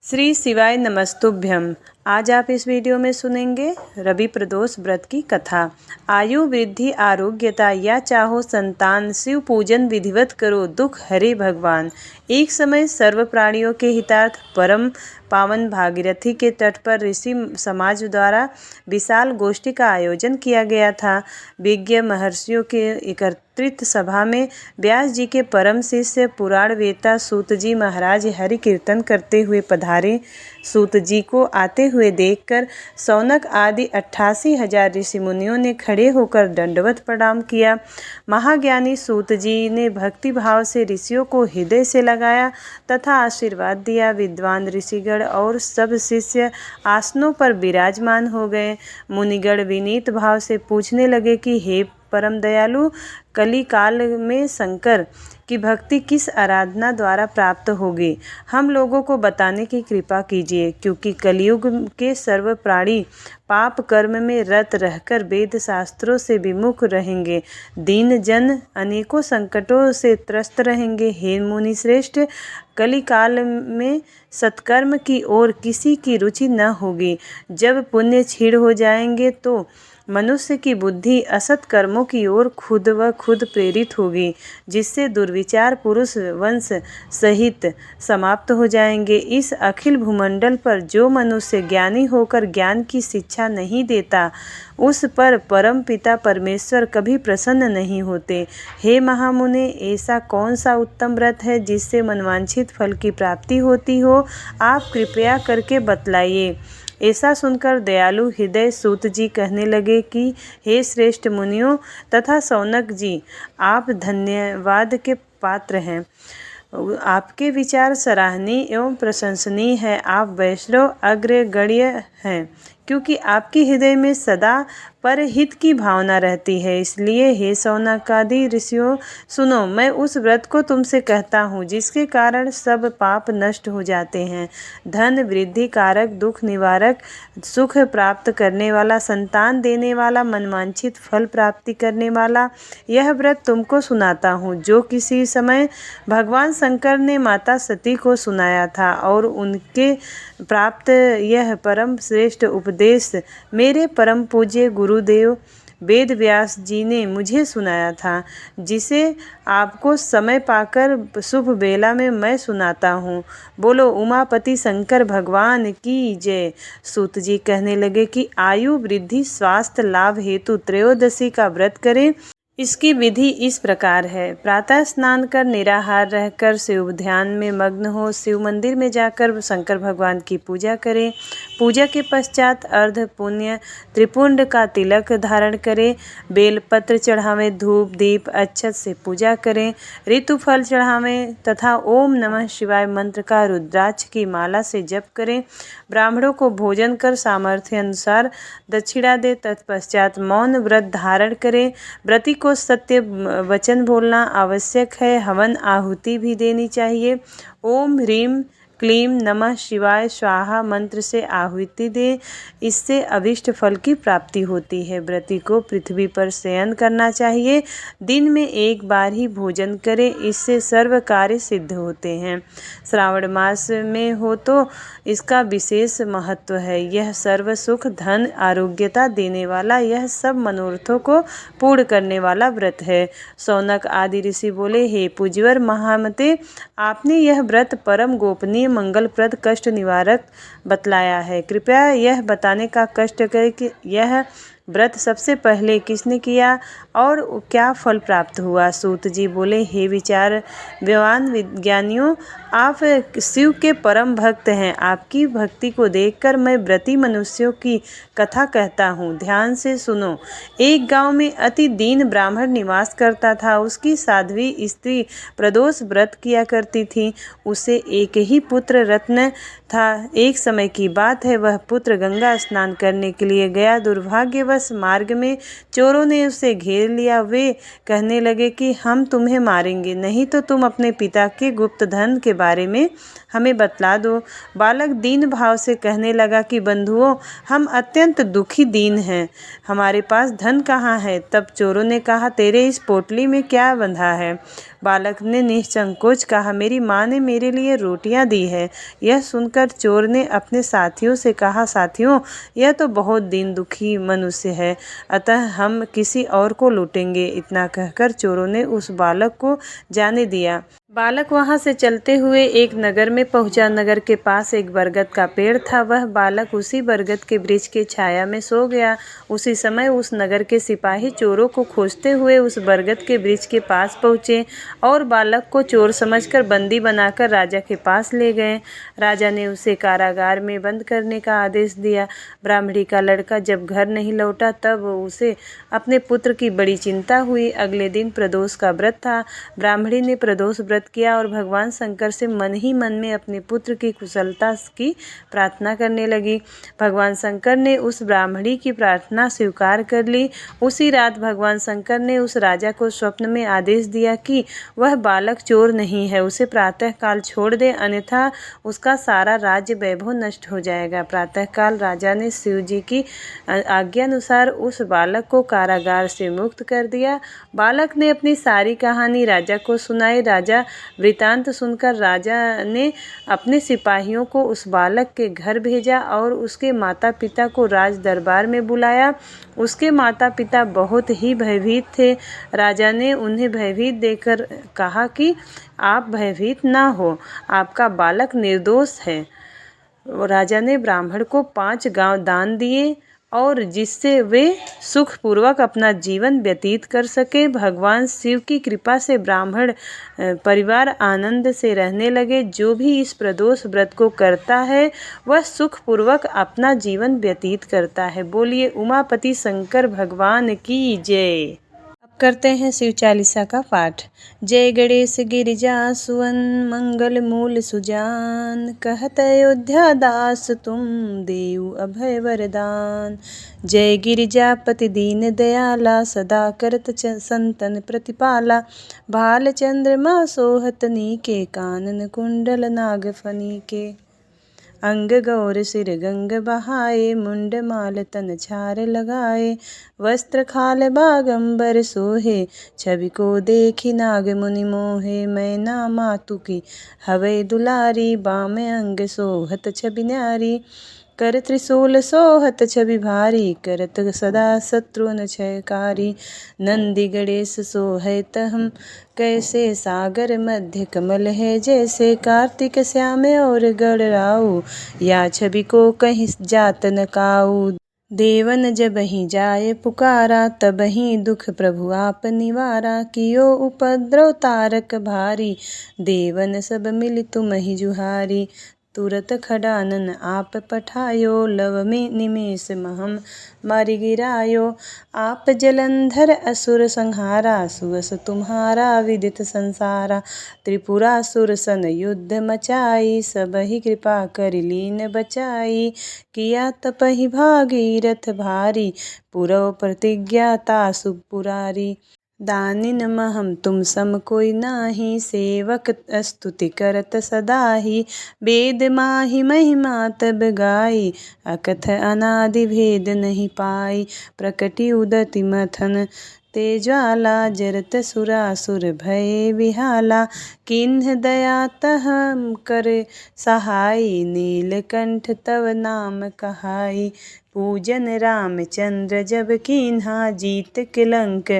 श्री शिवाय नमस्तुभ्यम। आज आप इस वीडियो में सुनेंगे रवि प्रदोष व्रत की कथा। आयु वृद्धि आरोग्यता या चाहो संतान, शिव पूजन विधिवत करो, दुख हरे भगवान। एक समय सर्व प्राणियों के हितार्थ परम पावन भागीरथी के तट पर ऋषि समाज द्वारा विशाल गोष्ठी का आयोजन किया गया था। विज्ञ महर्षियों के एकत्रित सभा में व्यास जी के परम शिष्य पुराण वेता सूत जी महाराज हरि कीर्तन करते हुए पधारे। सूत जी को आते हुए देखकर शौनक आदि 88,000 ऋषि मुनियों ने खड़े होकर दंडवत प्रणाम किया। महाज्ञानी सूत जी ने भक्ति भाव से ऋषियों को हृदय से लगाया तथा आशीर्वाद दिया। विद्वान ऋषिगण और सब शिष्य आसनों पर विराजमान हो गए। मुनिगण विनीत भाव से पूछने लगे कि हे परम दयालु, कली काल में शंकर की भक्ति किस आराधना द्वारा प्राप्त होगी, हम लोगों को बताने की कृपा कीजिए, क्योंकि कलयुग के सर्व प्राणी पाप कर्म में रत रहकर वेद शास्त्रों से विमुख रहेंगे। दीन जन अनेकों संकटों से त्रस्त रहेंगे। हे मुनि श्रेष्ठ, कली काल में सत्कर्म की ओर किसी की रुचि न होगी। जब पुण्य क्षीण हो जाएंगे तो मनुष्य की बुद्धि असत कर्मों की ओर खुद व खुद प्रेरित होगी, जिससे दुर्विचार पुरुष वंश सहित समाप्त हो जाएंगे। इस अखिल भूमंडल पर जो मनुष्य ज्ञानी होकर ज्ञान की शिक्षा नहीं देता, उस पर परम पिता परमेश्वर कभी प्रसन्न नहीं होते। हे महामुने, ऐसा कौन सा उत्तम व्रत है जिससे मनवांछित फल की प्राप्ति होती हो? आप कृपया करके बतलाइए। ऐसा सुनकर दयालु हृदय सूत जी कहने लगे कि हे श्रेष्ठ मुनियों तथा शौनक जी, आप धन्यवाद के पात्र हैं। आपके विचार सराहनीय एवं प्रशंसनीय है। आप वैष्णव अग्रगण्य हैं, क्योंकि आपके हृदय में सदा परहित की भावना रहती है। इसलिए हे शौनकादि ऋषियों, सुनो, मैं उस व्रत को तुमसे कहता हूँ जिसके कारण सब पाप नष्ट हो जाते हैं। धन वृद्धि कारक, दुख निवारक, सुख प्राप्त करने वाला, संतान देने वाला, मनवांछित फल प्राप्ति करने वाला यह व्रत तुमको सुनाता हूँ, जो किसी समय भगवान शंकर ने माता सती को सुनाया था, और उनके प्राप्त यह परम श्रेष्ठ उपदेश मेरे परम पूज्य गुरुदेव वेद व्यास जी ने मुझे सुनाया था, जिसे आपको समय पाकर शुभ बेला में मैं सुनाता हूँ। बोलो उमापति शंकर भगवान की जय। सूत जी कहने लगे कि आयु वृद्धि स्वास्थ्य लाभ हेतु त्रयोदशी का व्रत करें। इसकी विधि इस प्रकार है। प्रातः स्नान कर निराहार रहकर शिव ध्यान में मग्न हो शिव मंदिर में जाकर शंकर भगवान की पूजा करें। पूजा के पश्चात अर्ध पुण्य त्रिपुंड का तिलक धारण करें। बेलपत्र चढ़ावें, धूप दीप अक्षत से पूजा करें, ऋतुफल चढ़ावें तथा ओम नमः शिवाय मंत्र का रुद्राक्ष की माला से जप करें। ब्राह्मणों को भोजन कर सामर्थ्य अनुसार दक्षिणा दे। तत्पश्चात मौन व्रत धारण करें। व्रती को सत्य वचन बोलना आवश्यक है। हवन आहुति भी देनी चाहिए। ओम ह्रीम क्लीम नमः शिवाय स्वाहा मंत्र से आहुति दे। इससे अभिष्ट फल की प्राप्ति होती है। व्रती को पृथ्वी पर शयन करना चाहिए। दिन में एक बार ही भोजन करे, इससे सर्व कार्य सिद्ध होते हैं। श्रावण मास में हो तो इसका विशेष महत्व है। यह सर्व सुख धन आरोग्यता देने वाला, यह सब मनोरथों को पूर्ण करने वाला व्रत है। शौनक आदि ऋषि बोले, हे पूज्यवर महामते, आपने यह व्रत परम गोपनीय मंगलप्रद कष्ट निवारक बतलाया है। कृपया यह बताने का कष्ट करें कि यह व्रत सबसे पहले किसने किया और क्या फल प्राप्त हुआ। सूत जी बोले, हे विचारवान विज्ञानियों, आप शिव के परम भक्त हैं। आपकी भक्ति को देखकर मैं व्रती मनुष्यों की कथा कहता हूँ, ध्यान से सुनो। एक गांव में अति दीन ब्राह्मण निवास करता था। उसकी साध्वी स्त्री प्रदोष व्रत किया करती थी। उसे एक ही पुत्र रत्न था। एक समय की बात है, वह पुत्र गंगा स्नान करने के लिए गया। दुर्भाग्यवश मार्ग में चोरों ने उसे घेर लिया। वे कहने लगे कि हम तुम्हें मारेंगे, नहीं तो तुम अपने पिता के गुप्त धन के बारे में हमें बतला दो। बालक दीन भाव से कहने लगा कि बंधुओं, हम अत्यंत दुखी दीन हैं, हमारे पास धन कहाँ है। तब चोरों ने कहा, तेरे इस पोटली में क्या बंधा है। बालक ने निसंकोच कहा, मेरी माँ ने मेरे लिए रोटियां दी है। यह सुनकर चोर ने अपने साथियों से कहा, साथियों, यह तो बहुत दीन दुखी मनुष्य है, अतः हम किसी और को लूटेंगे। इतना कहकर चोरों ने उस बालक को जाने दिया। बालक वहां से चलते हुए एक नगर में पहुंचा। नगर के पास एक बरगद का पेड़ था। वह बालक उसी बरगद के वृक्ष की छाया में सो गया। उसी समय उस नगर के सिपाही चोरों को खोजते हुए उस बरगद के वृक्ष के पास पहुंचे और बालक को चोर समझकर बंदी बनाकर राजा के पास ले गए। राजा ने उसे कारागार में बंद करने का आदेश दिया। ब्राह्मणी का लड़का जब घर नहीं लौटा तब उसे अपने पुत्र की बड़ी चिंता हुई। अगले दिन प्रदोष का व्रत था। ब्राह्मणी ने प्रदोष व्रत किया और भगवान शंकर से मन ही मन में अपने पुत्र की कुशलता की प्रार्थना करने लगी। भगवान शंकर ने उस ब्राह्मणी की प्रार्थना स्वीकार कर ली। उसी रात भगवान शंकर ने उस राजा को स्वप्न में आदेश दिया कि वह बालक चोर नहीं है, उसे प्रातः काल छोड़ दे, अन्यथा उसका सारा राज्य वैभव नष्ट हो जाएगा। प्रातः काल राजा ने शिव जी की आज्ञानुसार उस बालक को कारागार से मुक्त कर दिया। बालक ने अपनी सारी कहानी राजा को सुनाई। राजा वृतांत सुनकर राजा ने अपने सिपाहियों को उस बालक के घर भेजा और उसके माता पिता को राज दरबार में बुलाया। उसके माता पिता बहुत ही भयभीत थे। राजा ने उन्हें भयभीत देखकर कहा कि आप भयभीत ना हो, आपका बालक निर्दोष है। राजा ने ब्राह्मण को 5 गांव दान दिए और जिससे वे सुखपूर्वक अपना जीवन व्यतीत कर सके। भगवान शिव की कृपा से ब्राह्मण परिवार आनंद से रहने लगे। जो भी इस प्रदोष व्रत को करता है वह सुखपूर्वक अपना जीवन व्यतीत करता है। बोलिए उमापति शंकर भगवान की जय। करते हैं शिव चालीसा का पाठ। जय गणेश गिरिजा सुवन मंगल मूल सुजान, कहत अयोध्या दास तुम देऊ अभय वरदान। जय गिरिजापति दीन दयाला, सदा करत संतन प्रतिपाला। भाल चंद्रमा सोहत नीके, कानन कुंडल नाग फनीके। अंग गौर सिर गंग बहाए, मुंड माल तन छार लगाए। वस्त्र खाल बागंबर सोहे, छवि को देखी नाग मुनि मोहे। मैना मातु की हवै दुलारी, बाम अंग सोहत छवि न्यारी। कर त्रिशूल सोहत छवि भारी, करत सदा शत्रुन क्षयकारी। नंदी गणेश सोहत हम कैसे, सागर मध्य कमल है जैसे। कार्तिक श्याम और गणराऊ, या छवि को कहीं जात न काऊ। देवन जब ही जाए पुकारा, तब ही दुख प्रभु आप निवारा। कियो उपद्रव तारक भारी, देवन सब मिल तुम ही जुहारी। तुरत खडानन आप पठायो, लव में निमेष महम मारि गिरायो। आप जलंधर असुर संहारा, सुवस तुम्हारा विदित संसारा। त्रिपुरासुर सन युद्ध मचाई, सब ही कृपा कर लीन बचाई। किया तपहि भागीरथ भारी, पुरव प्रतिज्ञा तासु पुरारी। दानिन महम तुम सम कोई नाही, सेवक स्तुति करत सदाहि। वेद माहि महिमा तब गाई, अकथ अनादि भेद नहीं पाई। प्रकटि उदति मथन तेज्वाला, जरत सुरासुर भये विहाला। किन्ह दया तहम कर सहाई, नीलकंठ तव नाम कहाई। पूजन रामचंद्र जब कीन्हा, जीत के लंक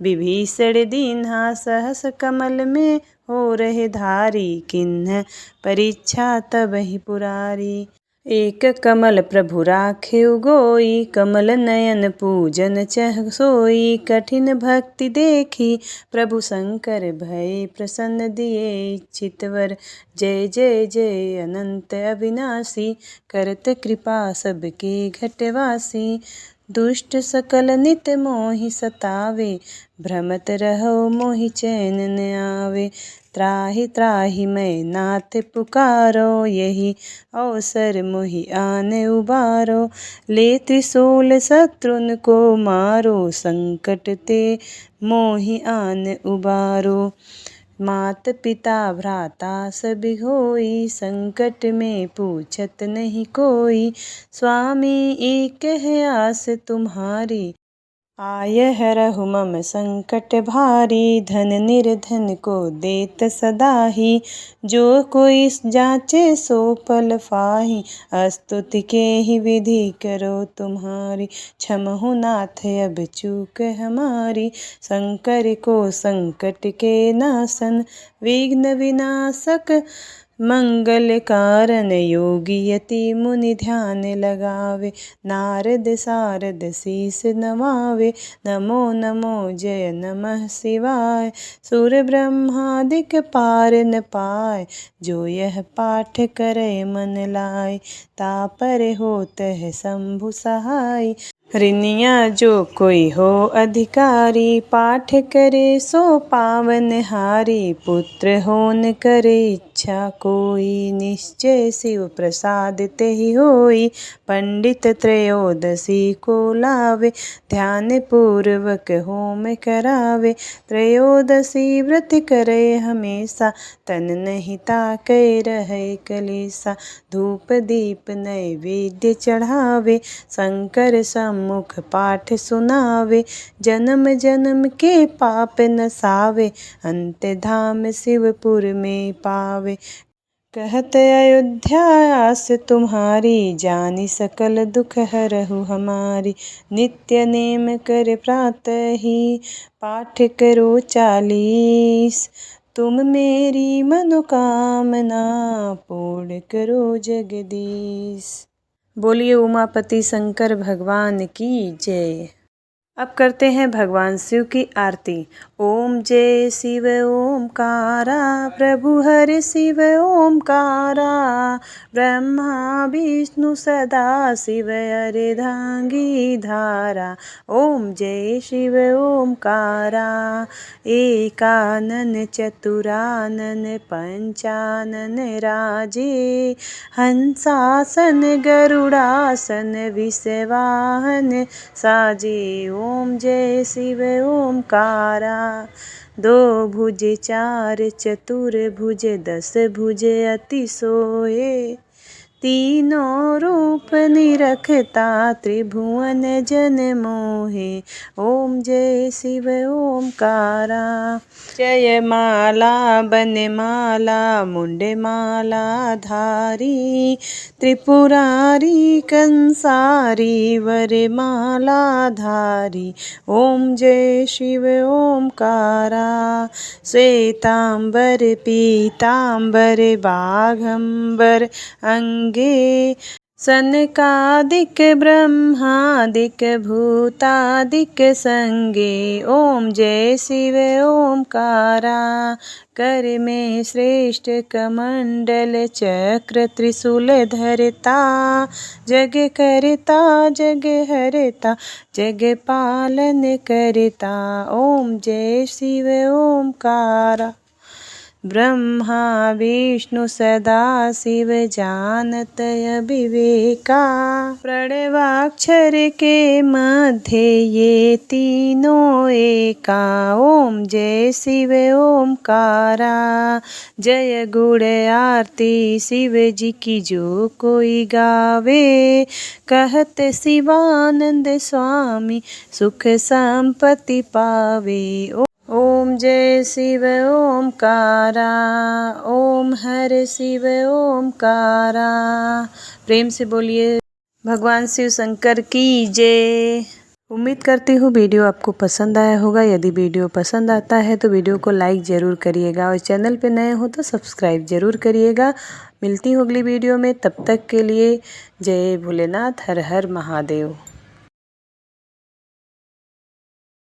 विभीषण दीन्हा। सहस कमल में हो रहे धारी, किन्ह परीक्षा तब ही पुरारी। एक कमल प्रभु राखेउ गोई, कमल नयन पूजन चह सोई। कठिन भक्ति देखी प्रभु शंकर, भय प्रसन्न दिए इच्छित वर। जय जय जय अनंत अविनाशी, करत कृपा सबके घटवासी। दुष्ट सकल नित मोहि सतावे, भ्रमत रहो मोहि चैन न आवे। त्राहि त्राहि मैं नाथ पुकारो, यही अवसर मोहि आन उबारो। ले त्रिशूल शत्रुन को मारो, संकट ते मोहि आन उबारो। मात पिता भ्राता सब होई, संकट में पूछत नहीं कोई। स्वामी एक है आस तुम्हारी, आय हरहु मम संकट भारी। धन निर्धन को देत सदाही, जो कोई जाचे सो फल पाहि। स्तुति के ही विधि करो तुम्हारी, क्षमहु नाथ अब चूक हमारी। शंकर को संकट के नाशन, विघ्न विनाशक मंगल कारण। योगी यति मुनि ध्यान लगावे, नारद सारद शीस नवावे। नमो नमो जय नमः शिवाय, सुर ब्रह्मादिक पार न पाए। जो यह पाठ करे मन लाए, तापर होत है शंभु सहाय। ऋनिया जो कोई हो अधिकारी, पाठ करे सो पावन हारी। पुत्र होन करे इच्छा कोई, निश्चय शिव प्रसाद तेहि होई। पंडित त्रयोदशी को लावे, ध्यान पूर्वक होम करावे। त्रयोदशी व्रत करे हमेशा, तन नहीं ताके रहे कलेसा। धूप दीप नैवेद्य चढ़ावे, शंकर सम्मुख पाठ सुनावे। जन्म जन्म के पाप नसावे, अंत धाम शिवपुर में पावे। कहत अयोध्या आस तुम्हारी, जानी सकल दुख हरहु हमारी। नित्य नेम कर प्रातः ही, पाठ करो 40। तुम मेरी मनोकामना, पूर्ण करो जगदीश। बोलिए उमापति शंकर भगवान की जय। अब करते हैं भगवान शिव की आरती। ओम जय शिव ओमकारा, प्रभु हरि शिव ओमकारा। ब्रह्मा विष्णु सदा शिव अर्धांगी धारा। ओम जय शिव ओमकारा, एकानन चतुरानन पंचानन राजे। हंसासन गरुड़ासन विषवाहन साजे। ओम जय शिव ओमकारा, दो भुज चार चतुर भुज, 10 भुज अति सोए। तीनों रूप निरखता, त्रिभुवन जन मोहे। ओम जय शिव ओमकारा, जय माला बनमाला मुंडमाला धारी। त्रिपुरारी कंसारी वरमाला धारी। ओम जय शिव ओमकारा, श्वेतांबर पीतांबर बाघंबर अंगे। सनकादिक ब्रह्मादिक भूतादिक संगे। ओम जय शिव ओमकारा, कर में श्रेष्ठ कमंडल चक्र त्रिशूल धरता। जग करता जग हरता, जग पालन करता। ओम जय शिव ओमकारा, ब्रह्मा विष्णु सदा शिव जानत अविवेका। प्रणवाक्षर के मध्य ये तीनों एका। ओम जय शिव ओमकारा, जय गुण आरती शिव जी की जो कोई गावे। कहत शिवानंद स्वामी सुख संपत्ति पावे। ओम जय शिव ओमकारा, ओम हर शिव ओमकारा। प्रेम से बोलिए भगवान शिव शंकर की जय। उम्मीद करती हूँ वीडियो आपको पसंद आया होगा। यदि वीडियो पसंद आता है तो वीडियो को लाइक ज़रूर करिएगा और चैनल पे नए हो तो सब्सक्राइब ज़रूर करिएगा। मिलती हूँ अगली वीडियो में, तब तक के लिए जय भोलेनाथ, हर हर महादेव।